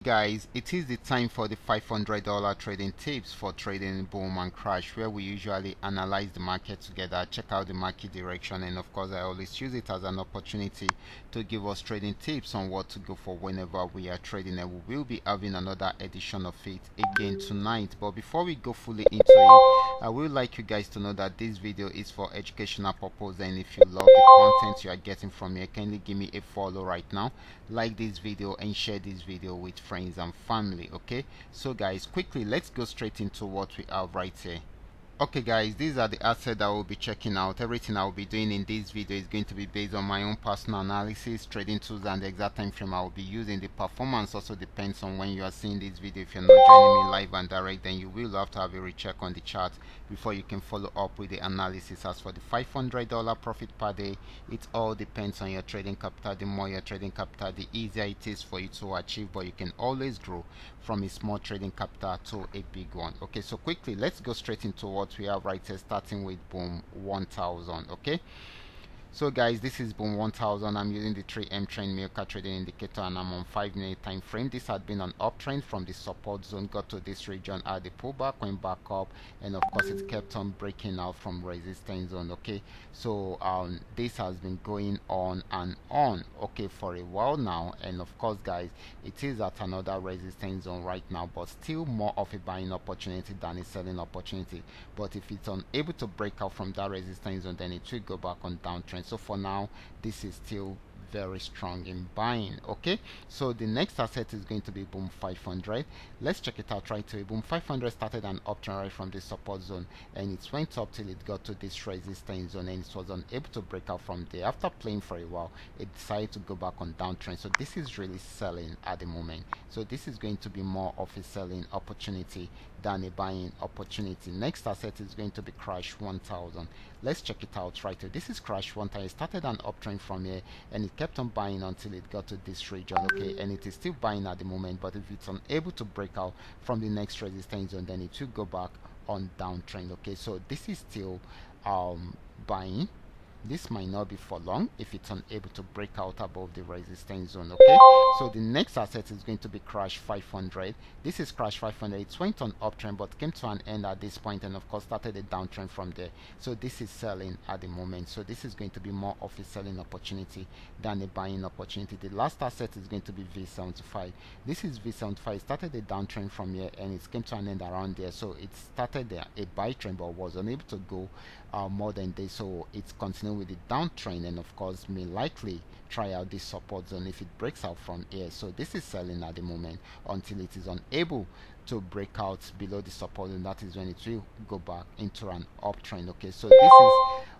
Guys, it is the time for the $500 trading tips for trading boom and crash, where we usually analyze the market together, check out the market direction, and of course I always use it as an opportunity to give us trading tips on what to go for whenever we are trading, and we will be having another edition of it again tonight. But before we go fully into it, I would like you guys to know that this video is for educational purpose, and if you love the content you are getting from here, kindly give me a follow right now, like this video and share this video with friends and family. Okay, so guys, quickly let's go straight into what we have right here. Okay guys, these are the assets that we'll be checking out. Everything I will be doing in this video is going to be based on my own personal analysis, trading tools, and the exact time frame I will be using. The performance also depends on when you are seeing this video. If you're not joining me live and direct, then you will have to have a recheck on the chart before you can follow up with the analysis. As for the $500 profit per day, it all depends on your trading capital. The more your trading capital, the easier it is for you to achieve, but you can always grow from a small trading capital to a big one. Okay, so quickly let's go straight into what we have right here, starting with boom 1000. Okay, so guys, this is boom 1000. I'm using the 3M trend Milka trading indicator, and I'm on 5-minute time frame. This had been an uptrend from the support zone, got to this region, had the pullback, went back up, and of course it kept on breaking out from resistance zone. Okay, so this has been going on and on, okay, for a while now, and of course guys, it is at another resistance zone right now, but still more of a buying opportunity than a selling opportunity. But if it's unable to break out from that resistance zone, then it will go back on downtrend. So for now, this is still very strong in buying. Okay, so the next asset is going to be boom 500. Let's check it out right away. Boom 500 started an uptrend right from the support zone, and it went up till it got to this resistance zone, and it was unable to break out from there. After playing for a while, it decided to go back on downtrend. So this is really selling at the moment. So this is going to be more of a selling opportunity than a buying opportunity. Next asset is going to be crash 1000. Let's check it out right here. This is crash 1000. It started an uptrend from here, and it kept on buying until it got to this region. Okay, and it is still buying at the moment, but if it's unable to break out from the next resistance zone, then it will go back on downtrend. Okay, so this is still buying. This might not be for long if it's unable to break out above the resistance zone. Okay, so the next asset is going to be crash 500. This is crash 500. It went on uptrend but came to an end at this point, and of course started a downtrend from there. So this is selling at the moment. So this is going to be more of a selling opportunity than a buying opportunity. The last asset is going to be V75. This is V75. It started a downtrend from here, and it came to an end around there. So it started a buy trend but was unable to go more than this. So it's continuing with the downtrend, and of course may likely try out this support zone if it breaks out from here. So this is selling at the moment until it is unable to break out below the support, and that is when it will go back into an uptrend. Okay, so this is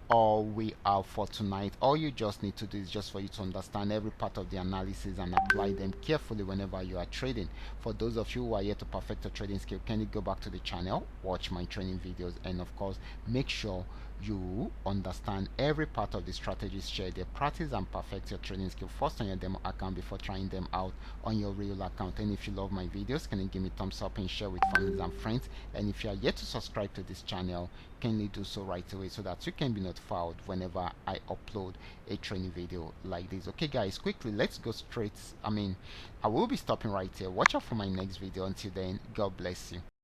all we have for tonight. All you just need to do is just for you to understand every part of the analysis and apply them carefully whenever you are trading. For those of you who are yet to perfect your trading skill, can you go back to the channel, watch my training videos, and of course make sure you understand every part of the strategies shared there. Practice and perfect your trading skill first on your demo account before trying them out on your real account. And if you love my videos, can you give me thumbs up and share with families and friends? And if you are yet to subscribe to this channel, kindly do so right away so that you can be notified whenever I upload a training video like this. Okay guys, quickly let's go straight. I will be stopping right here. Watch out for my next video. Until then, God bless you.